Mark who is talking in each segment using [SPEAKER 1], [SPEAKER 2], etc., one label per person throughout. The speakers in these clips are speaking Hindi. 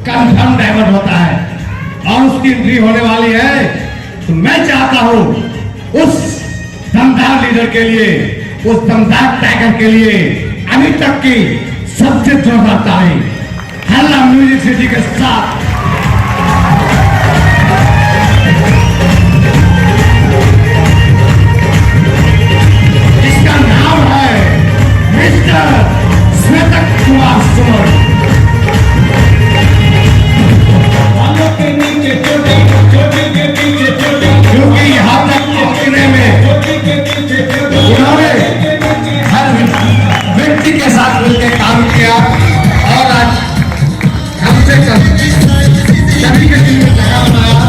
[SPEAKER 1] कंफर्म डाइवर्ट होता है और उसकी एंट्री होने वाली है। तो मैं चाहता हूं उस दमदार लीडर के लिए, उस दमदार टाइगर के लिए अभी तक की सबसे जोरदार ताली हल्ला म्यूजिक सिटी के साथ। इसका नाम है मिस्टर श्वेतक कुमार सुमन। क्योंकि यहां तक पहुंचने में उन्होंने हर व्यक्ति के साथ मिलकर काम किया और आज कम से कम सभी के दिल में जगह बनाया।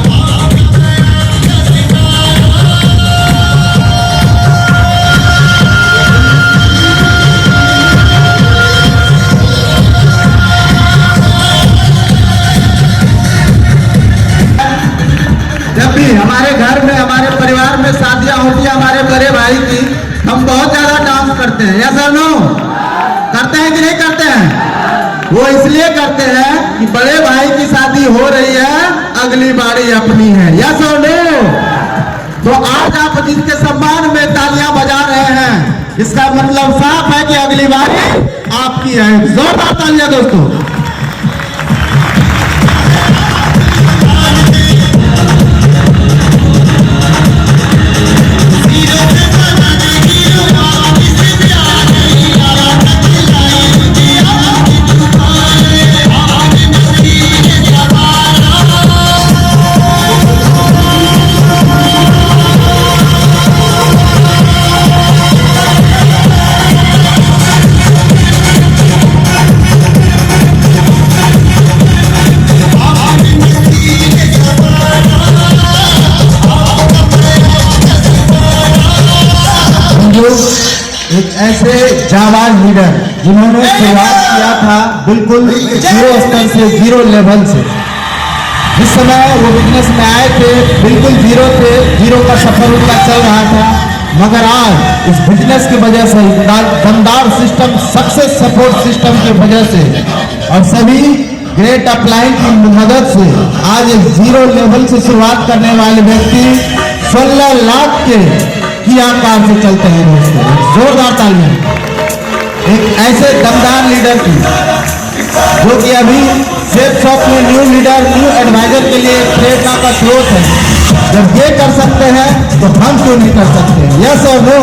[SPEAKER 2] जब भी हमारे घर में, हमारे परिवार में शादियां होती है हमारे बड़े भाई की, हम बहुत ज्यादा डांस करते हैं। या सर नो करते हैं कि नहीं करते हैं? वो इसलिए करते हैं कि बड़े भाई की शादी हो रही है, अगली बारी अपनी है। या सर नो? तो आज आप जिनके सम्मान में तालियां बजा रहे हैं, इसका मतलब साफ है कि अगली बारी आपकी है। जोरदार तालियां दोस्तों। एक ऐसे जाबाज लीडर जिन्होंने शुरुआत किया था बिल्कुल जीरो स्तर से, जीरो लेवल से। जिस समय वो बिजनेस में आए थे बिल्कुल जीरो थे, जीरो का सफर उनका चल रहा था, मगर आज इस बिजनेस की वजह से, दमदार सिस्टम, सक्सेस सपोर्ट सिस्टम की वजह से और सभी ग्रेट अपलाइन की मदद से आज एक जीरो लेवल से शुरुआत करने वाले व्यक्ति 16 लाख के आकार से चलते हैं दोस्तों। जोरदार तालियां एक ऐसे दमदार लीडर की, जो कि अभी सेफ शॉप में न्यू लीडर, न्यू एडवाइजर के लिए प्रेरणा का स्रोत है। जब ये कर सकते हैं तो हम क्यों नहीं कर सकते? यस और नो?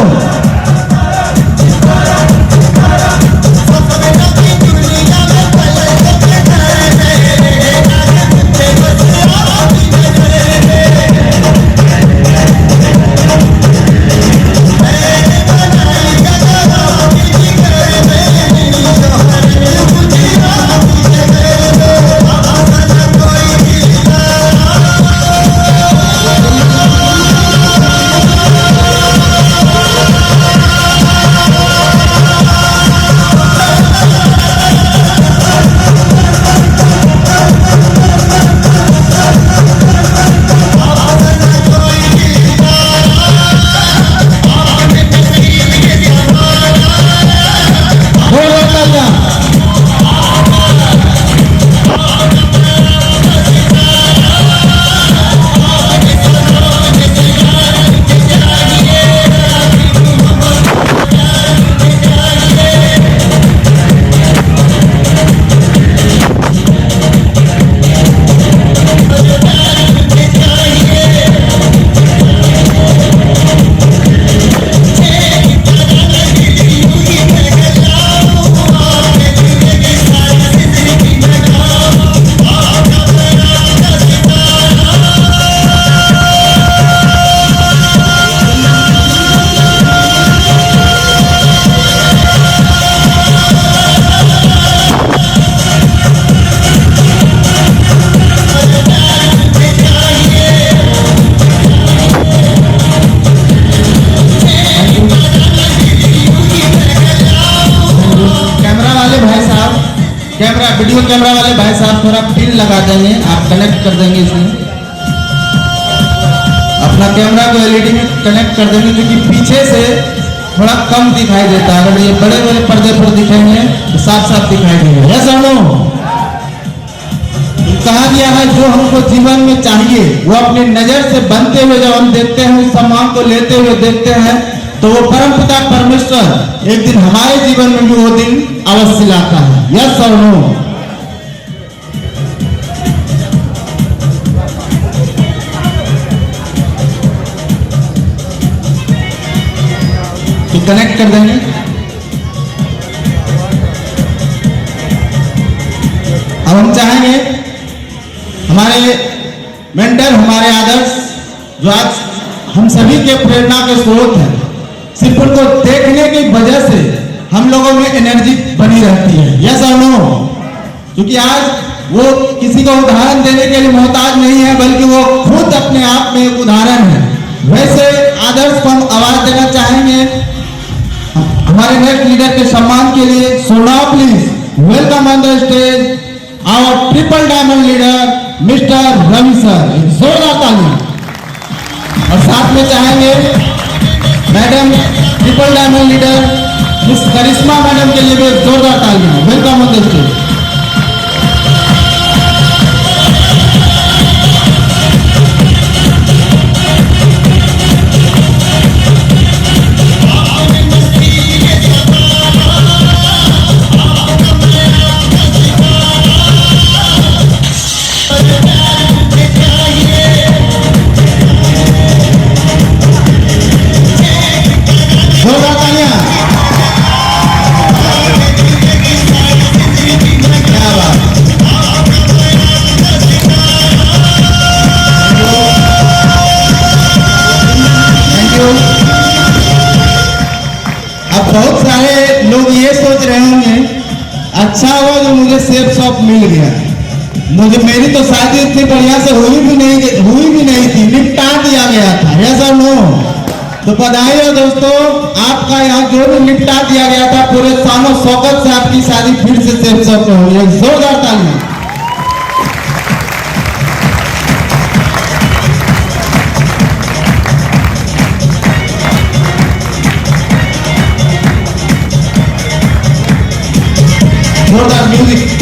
[SPEAKER 2] वीडियो कैमरा वाले भाई साहब थोड़ा पिन लगा देंगे, आप कनेक्ट कर देंगे इसमें, अपना कैमरा को एलईडी में कनेक्ट कर देंगे, क्योंकि पीछे से थोड़ा कम दिखाई देता है। अगर ये बड़े बड़े पर्दे पर दिखेंगे तो साफ साफ दिखाई देंगे। यस और नो? दिया है जो हमको जीवन में चाहिए वो अपनी नजर से बनते हुए जब हम देखते हैं, उस सम्मान को लेते हुए देखते हैं, तो वो परमपिता परमेश्वर एक दिन हमारे जीवन में भी वो दिन अवश्य लाता है। यस और नो? तो कनेक्ट कर देंगे। अब हम चाहेंगे हमारे मेंटर, हमारे आदर्श जो आज हम सभी के प्रेरणा के स्रोत हैं, सिर्फ उनको देखने की वजह से हम लोगों में एनर्जी बनी रहती है। यस और नो? क्योंकि आज वो किसी को उदाहरण देने के लिए मोहताज नहीं है, बल्कि वो खुद अपने आप में एक उदाहरण है। वैसे आदर्श को हम आवाज देना चाहेंगे हमारे नेक्स्ट लीडर के सम्मान के लिए। So now please welcome on the stage our triple diamond leader mister Ravi sir. जोरदार तालियां। और साथ में चाहेंगे madam triple diamond leader miss Karishma madam के लिए भी जोरदार तालियां। Welcome on the stage. बहुत सारे लोग ये सोच रहे होंगे अच्छा हुआ जो मुझे सेफ शॉप मिल गया, मुझे मेरी तो शादी इतनी बढ़िया से हुई भी नहीं थी, निपटा दिया गया था। ऐसा नो? तो बधाई हो दोस्तों, आपका यहाँ जो भी निपटा दिया गया था पूरे शानो शौकत से आपकी शादी फिर से सेफ शॉप में हुई है। जोरदार तालियां। जोरदार म्यूजिक।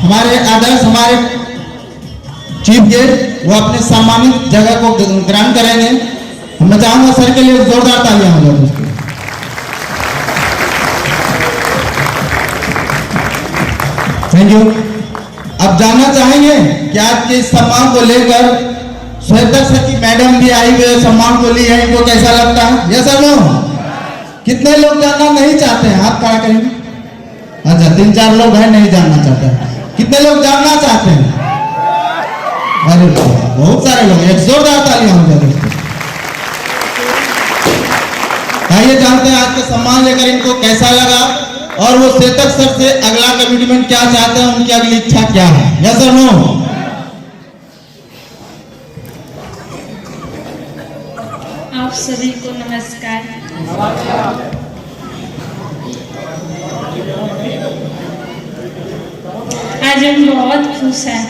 [SPEAKER 2] हमारे आदर्श, हमारे चीफ गेस्ट वो अपने सम्मानित जगह को ग्रहण करेंगे। मैं चाहूंगा सर के लिए जोरदार तालियां हो जाए दोस्तों। Thank you. अब जानना चाहेंगे कि आज के इस सम्मान को लेकर श्वेता सर की मैडम भी आई हुए सम्मान को ली है, इनको कैसा लगता है? यस और नो? कितने लोग जानना नहीं चाहते हैं? हाथ खड़ा करेंगे। अच्छा, 3-4 लोग हैं नहीं जानना चाहते। कितने लोग जानना चाहते हैं? अरे बहुत सारे लोग। एक जोरदार तालियां हो जाए। आइए जानते हैं आज का सम्मान लेकर इनको कैसा लगा और वो चेतक सर से अगला कमिटमेंट क्या चाहते हैं, उनकी अगली इच्छा क्या है। यस और नो?
[SPEAKER 3] आप सभी को नमस्कार। आज हम बहुत खुश हैं।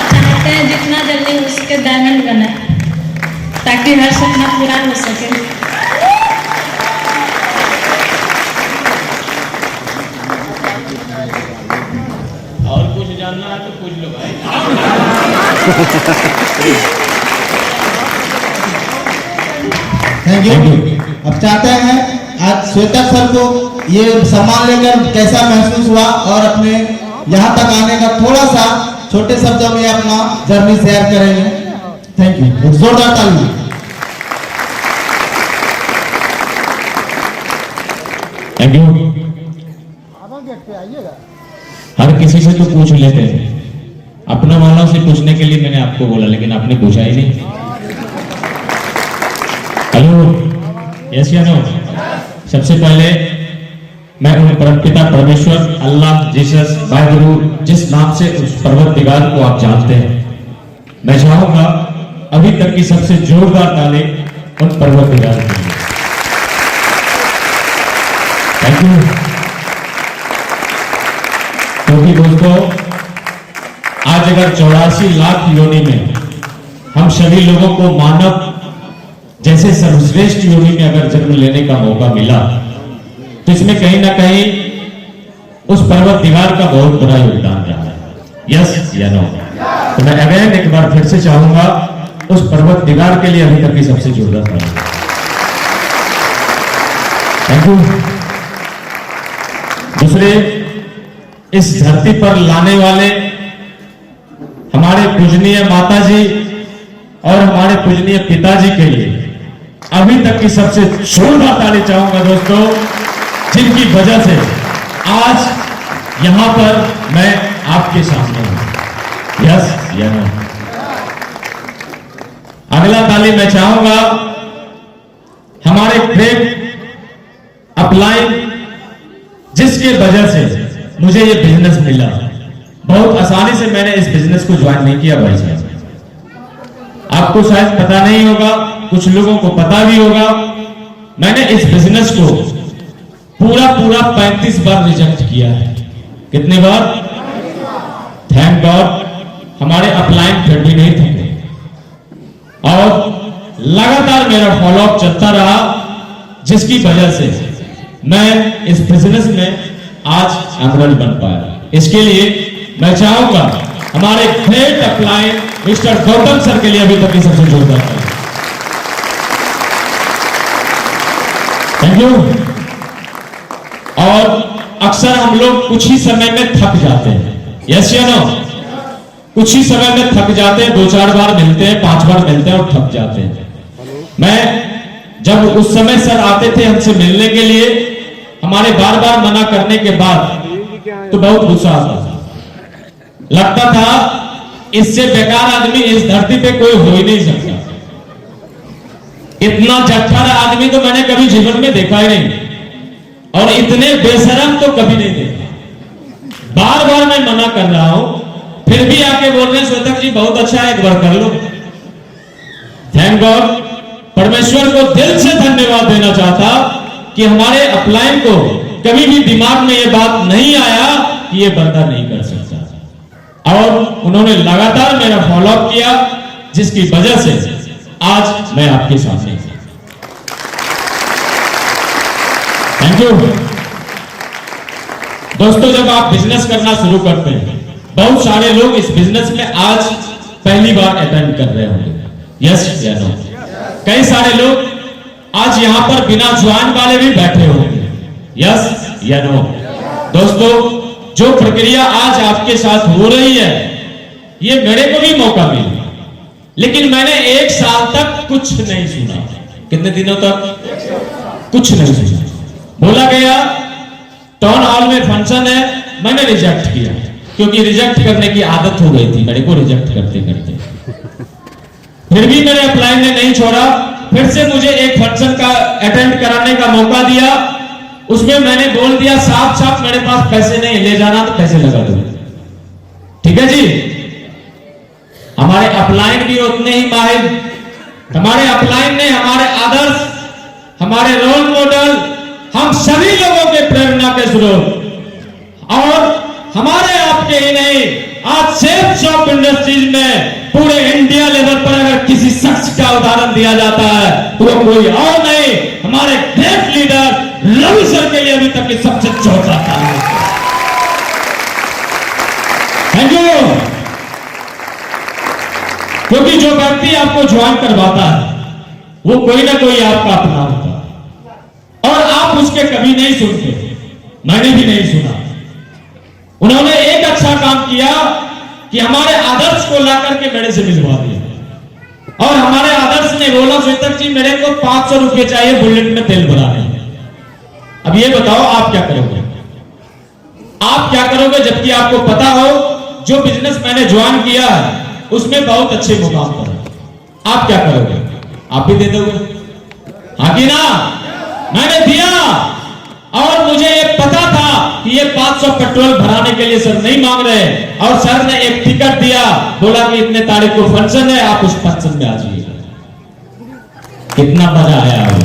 [SPEAKER 3] चाहते हैं जितना जल्दी हो सके डायमंड बने, ताकि हर सपना पूरा हो सके।
[SPEAKER 4] और कुछ जानना है तो पूछ लो भाई।
[SPEAKER 2] Thank you. अब चाहते हैं आज श्वेता सर को ये सम्मान लेकर कैसा महसूस हुआ और अपने यहाँ तक आने का थोड़ा सा छोटे शब्दों में अपना जर्नी शेयर करेंगे। थैंक यू, एक जोरदार ताली।
[SPEAKER 4] Thank you. हर किसी से तो पूछ लेते हैं, अपने वालों से पूछने के लिए मैंने आपको बोला, लेकिन आपने पूछा ही नहीं। हेलो, यस या नो? सबसे पहले मैं उन परमपिता परमेश्वर, अल्लाह, जीसस, वाहिगुरु, जिस नाम से उस परवरदिगार को आप जानते हैं, मैं चाहूंगा अभी तक की सबसे जोरदार ताली उन परवरदिगार के लिए। Thank you. क्योंकि दोस्तों, आज अगर 84 लाख योनि में हम सभी लोगों को मानव जैसे सर्वश्रेष्ठ योनि में अगर जन्म लेने का मौका मिला, तो इसमें कहीं ना कहीं उस पर्वतदिगार का बहुत बड़ा योगदान रहा है। यस या नो? तो मैं अगेन एक बार फिर से चाहूंगा उस पर्वतदिगार के लिए अभी तक की सबसे जोरदार ताली। Thank you. दूसरे, इस धरती पर लाने वाले हमारे पूजनीय माता जी और हमारे पूजनीय पिताजी के लिए अभी तक की सबसे जोरदार ताली चाहूंगा दोस्तों, जिनकी वजह से आज यहां पर मैं आपके सामने हूं। यस या नो? अगला ताली मैं चाहूंगा हमारे ग्रेट अपलाइन, जिसके वजह से मुझे ये बिजनेस मिला। बहुत आसानी से मैंने इस बिजनेस को ज्वाइन नहीं किया भाई साहब, आपको शायद पता नहीं होगा, कुछ लोगों को पता भी होगा। मैंने इस बिजनेस को पूरा 35 बार रिजेक्ट किया है। कितने बार? थैंक गॉड हमारे अपलाइन फिर भी नहीं थके और लगातार मेरा फॉलोअप चलता रहा, जिसकी वजह से मैं इस बिजनेस में आज एमरल्ड बन पाया। इसके लिए मैं चाहूंगा हमारे great upline mister Gautam sir के लिए अभी तक की सबसे जोरदार ताली। Thank you. और अक्सर हम लोग कुछ ही समय में थक जाते हैं। यस या नो? कुछ ही समय में थक जाते हैं, 2-4 बार मिलते हैं, 5 बार मिलते हैं और थक जाते हैं। मैं जब उस समय सर आते थे हमसे मिलने के लिए, हमारे बार बार मना करने के बाद तो बहुत गुस्सा आता था, लगता था इससे बेकार आदमी इस धरती पे कोई हो ही नहीं सकता। इतना जट्ठर आदमी तो मैंने कभी जीवन में देखा ही नहीं, और इतने बेशरम तो कभी नहीं देखा। बार बार मैं मना कर रहा हूं, फिर भी आके बोल रहे हैं श्वेतक जी बहुत अच्छा है, एक बार कर लो। थैंक गॉड, परमेश्वर को दिल से धन्यवाद देना चाहता कि हमारे अपलाइन को कभी भी दिमाग में यह बात नहीं आया कि यह बंदा नहीं कर सकता, और उन्होंने लगातार मेरा फॉलोअप किया, जिसकी वजह से आज मैं आपके सामने हूं। Thank you. दोस्तों, जब आप बिजनेस करना शुरू करते हैं, बहुत सारे लोग इस बिजनेस में आज पहली बार अटेंड कर रहे होंगे। यस या नो? कई सारे लोग आज यहां पर बिना ज्वाइन वाले भी बैठे होंगे। यस या नो? दोस्तों, जो प्रक्रिया आज आपके साथ हो रही है, ये मेरे को भी मौका मिला, लेकिन मैंने 1 साल तक कुछ नहीं सुना। कितने दिनों तक कुछ नहीं सुना? बोला गया टाउन हॉल में फंक्शन है, मैंने रिजेक्ट किया, क्योंकि रिजेक्ट करने की आदत हो गई थी मेरे को रिजेक्ट करते करते। फिर भी मेरे अपलाइन ने नहीं छोड़ा, फिर से मुझे एक फंक्शन का अटेंड कराने का मौका दिया। उसमें मैंने बोल दिया साफ साफ, मेरे पास पैसे नहीं, ले जाना तो पैसे लगा दो। ठीक है जी? हमारे अपलाइन भी उतने ही माहिर, हमारे अपलाइन ने हमारे आदर्श, हमारे रोल मॉडल, हम सभी लोगों के प्रेरणा के स्रोत, और हमारे आपके ही नहीं, आज सेफ शॉप इंडस्ट्रीज में पूरे इंडिया लेवल पर अगर किसी शख्स का उदाहरण दिया जाता है तो वो कोई और नहीं, हमारे ग्रेट लीडर रवि सर के लिए अभी तक की सबसे जोरदार ताली। Thank you. क्योंकि जो व्यक्ति आपको ज्वाइन करवाता है वो कोई ना कोई आपका अपना होता है, और आप उसके कभी नहीं सुनते, मैंने भी नहीं सुना। उन्होंने एक अच्छा ऐसा काम किया कि हमारे आदर्श को ला करके मेरे से मिलवा दिया। और हमारे आदर्श ने बोला श्वेतक जी मेरे को 500 रुपये चाहिए बुलेट में तेल भराने। अब ये बताओ आप क्या करोगे? आप क्या करोगे जबकि आपको पता हो जो बिजनेस मैंने ज्वाइन किया है उसमें बहुत अच्छे मुकाम पर है, आप क्या करोगे? आप भी दे दोगे? हाँ कि ना? मैंने दिया और मुझे ये पता था कि ये 500 पेट्रोल भराने के लिए सर नहीं मांग रहे, और सर ने एक टिकट दिया, बोला कि इतने तारीख को फंक्शन है, आप उस फंक्शन में आ जाइए। कितना मजा आया हो।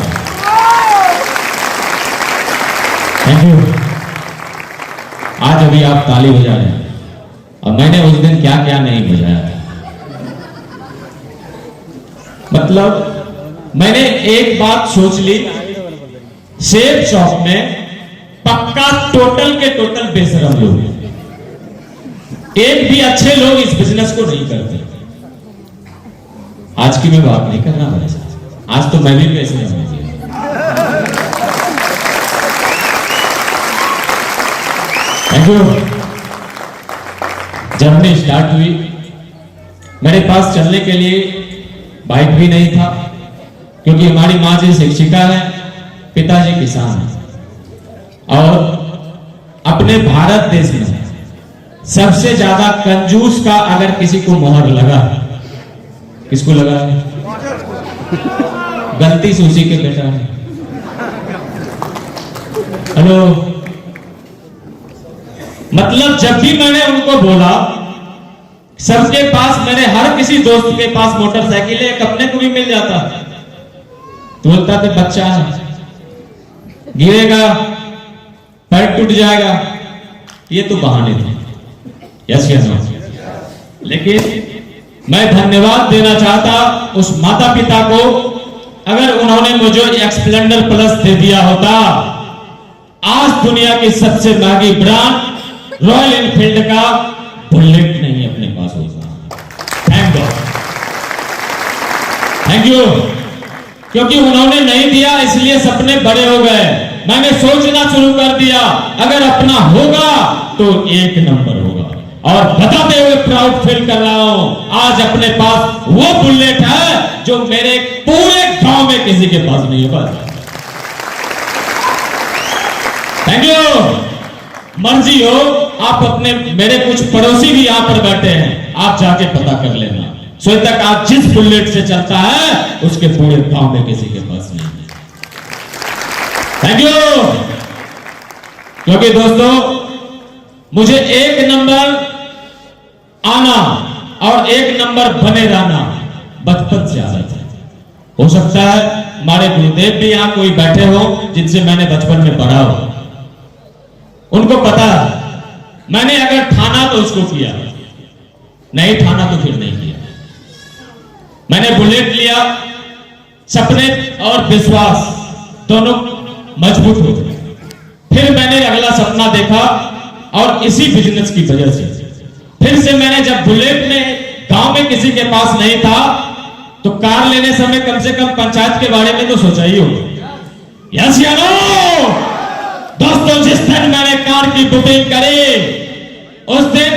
[SPEAKER 4] Thank you. आज अभी आप ताली बजा रहे हैं और मैंने उस दिन क्या क्या नहीं बजाया। मतलब मैंने एक बात सोच ली, सेब शॉप में पक्का टोटल के टोटल बेशरम लोग, एक भी अच्छे लोग इस बिजनेस को नहीं करते। आज की मैं बात नहीं कर रहा भाई, आज तो मैं भी बेशरम हूं। Thank you. जर्नी स्टार्ट हुई, मेरे पास चलने के लिए बाइक भी नहीं था, क्योंकि हमारी माँ जी शिक्षिका है, पिताजी किसान है, और अपने भारत देश में सबसे ज्यादा कंजूस का अगर किसी को मोहर लगा, किसको लगा है? गलती से उसी के बेटा है। हेलो, मतलब जब भी मैंने उनको बोला, सबके पास, मेरे हर किसी दोस्त के पास मोटरसाइकिल है, एक अपने को भी मिल जाता, तो बोलता था बच्चा है, गिरेगा, पैर टूट जाएगा, ये तो बहाने थे। Yes yes. लेकिन मैं धन्यवाद देना चाहता उस माता पिता को, अगर उन्होंने मुझे एक स्प्लेंडर प्लस दे दिया होता, आज दुनिया की सबसे महंगी ब्रांड रॉयल एनफील्ड का बुलेट नहीं अपने पास होता। Thank God, thank you. क्योंकि उन्होंने नहीं दिया, इसलिए सपने बड़े हो गए। मैंने सोचना शुरू कर दिया, अगर अपना होगा तो एक नंबर होगा, और बताते हुए प्राउड फील कर रहा हूं, आज अपने पास वो बुलेट है जो मेरे पूरे गांव में किसी के पास नहीं है। बस थैंक यू। मर्जी हो, आप अपने, मेरे कुछ पड़ोसी भी यहां पर बैठे हैं, आप जाके पता कर लेना, श्वेतक आज जिस बुलेट से चलता है उसके पूरे गांव में किसी के पास नहीं है। Thank you. क्योंकि दोस्तों, मुझे एक नंबर आना और एक नंबर बने रहना बचपन से आदत है। हो सकता है हमारे गुरुदेव भी यहां कोई बैठे हो जिनसे मैंने बचपन में पढ़ा हो, उनको पता मैंने अगर ठाना तो उसको किया, नहीं ठाना तो फिर नहीं किया। मैंने बुलेट लिया, सपने और विश्वास दोनों मजबूत हो गए। फिर मैंने अगला सपना देखा, और इसी बिजनेस की वजह से फिर से मैंने, जब बुलेट में गांव में किसी के पास नहीं था, तो कार लेने समय कम से कम पंचायत के बारे में तो सोचा ही होगा। यस या नो? दोस्तों, जिस दिन मैंने कार की बुकिंग करी, उस दिन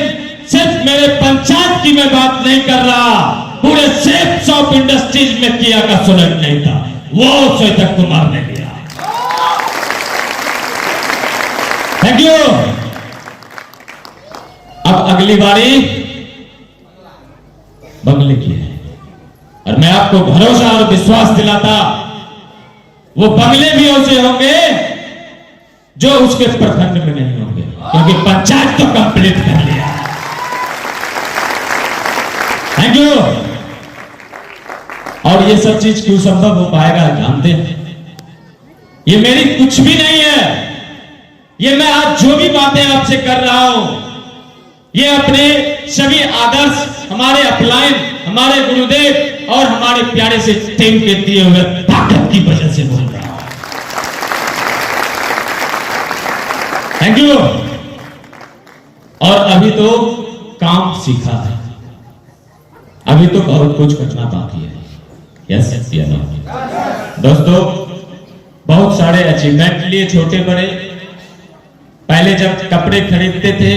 [SPEAKER 4] सिर्फ मेरे पंचायत की मैं बात नहीं कर रहा, पूरे सेफ शॉप इंडस्ट्रीज में किया का सुलट नहीं था, वो श्वेतक कुमार ने किया। Thank you. अब अगली बारी बंगले की है, और मैं आपको भरोसा और विश्वास दिलाता, वो बंगले भी ऐसे होंगे जो उसके प्रखंड में नहीं होंगे, क्योंकि पंचायत तो कंप्लीट कर लिया। Thank you. और ये सब चीज क्यों संभव हो पाएगा जानते हैं? ये मेरी कुछ भी नहीं है, ये मैं आज जो भी बातें आपसे कर रहा हूं, ये अपने सभी आदर्श, हमारे अपलाइन, हमारे गुरुदेव और हमारे प्यारे से टीम के दिए हुए ताकत की वजह से बोल रहा हूं। Thank you. और अभी तो काम सीखा है, अभी तो बहुत कुछ करना बाकी है। यस या नो? दोस्तों, बहुत सारे अचीवमेंट लिए, छोटे बड़े। पहले जब कपड़े खरीदते थे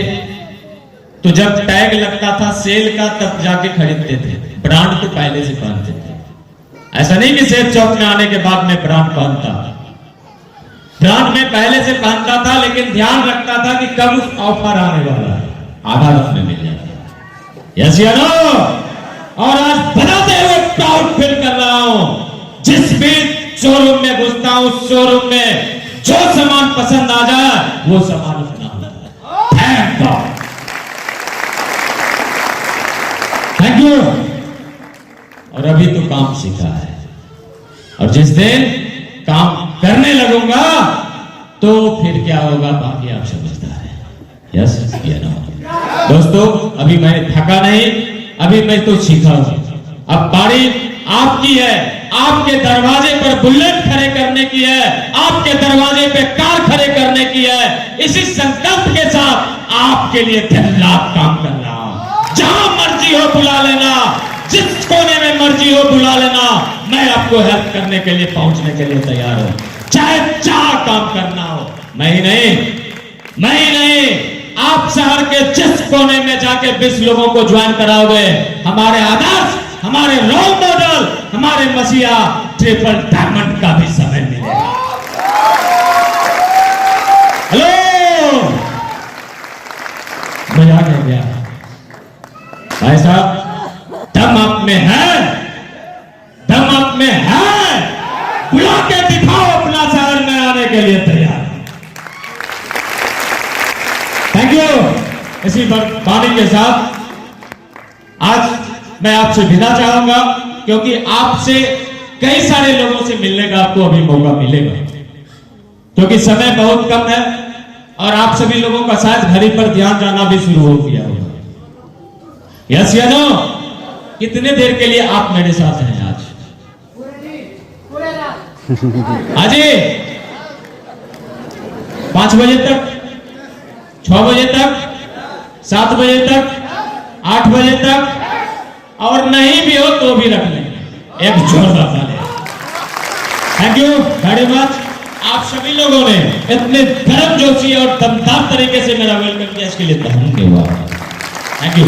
[SPEAKER 4] तो जब टैग लगता था सेल का तब जाके खरीदते थे, ब्रांड तो पहले से पहनते थे। ऐसा नहीं कि सेल चौक में आने के बाद में ब्रांड पहनता, ब्रांड में पहले से पहनता था, लेकिन ध्यान रखता था कि कब उस ऑफर आने वाला है, आधा उसमें मिल जाता। यस या नो? और आज बताते हुए प्राउड फील कर रहा हूं, जिस भी शोरूम में घुसता हूं उस शोरूम में जो सामान पसंद आ जाए वो सामान अपना होता है। Thank God, thank you. और अभी तो काम सीखा है, और जिस दिन काम करने लगूंगा तो फिर क्या होगा बाकी आप समझता है। यस या नो? दोस्तों अभी मैं थका नहीं, अभी मैं तो सीखा हूं। अब बारी आपकी है, आपके दरवाजे पर बुलेट खड़े करने की है, आपके दरवाजे पे कार खड़े करने की है। इसी संकल्प के साथ आपके लिए दिन रात काम कर रहा हूं। जहां मर्जी हो बुला लेना, जिस कोने में मर्जी हो बुला लेना, मैं आपको हेल्प करने के लिए पहुंचने के लिए तैयार हूं, चाहे जहां काम करना हो। मैं ही नहीं, आप शहर के जिस कोने में जाके 20 लोगों को ज्वाइन कराओगे, हमारे आदर्श, हमारे रोल मॉडल, हमारे मसीहा ट्रिपल डायमंड का भी समय मिलेगा। हेलो, मजा आ गया भाई साहब? दम आप में है, दम आप में है, बुला के दिखाओ अपना शहर में आने के लिए तैयार। Thank you. इसी वाणी के साथ आज मैं आपसे विदा चाहूंगा, क्योंकि आपसे कई सारे लोगों से मिलने का आपको अभी मौका मिलेगा, क्योंकि समय बहुत कम है और आप सभी लोगों का शायद घड़ी पर ध्यान जाना भी शुरू हो गया होगा। यस या नो? कितने देर के लिए आप मेरे साथ हैं आज? आज 5 बजे तक, 6 बजे तक, 7 बजे तक, 8 बजे तक, और नहीं भी हो तो भी रख लेंगे एक जोरदार ताली। Thank you very much. आप सभी लोगों ने इतने गर्मजोशी और दमदार तरीके से मेरा वेलकम किया, इसके लिए धन्यवाद। Thank you.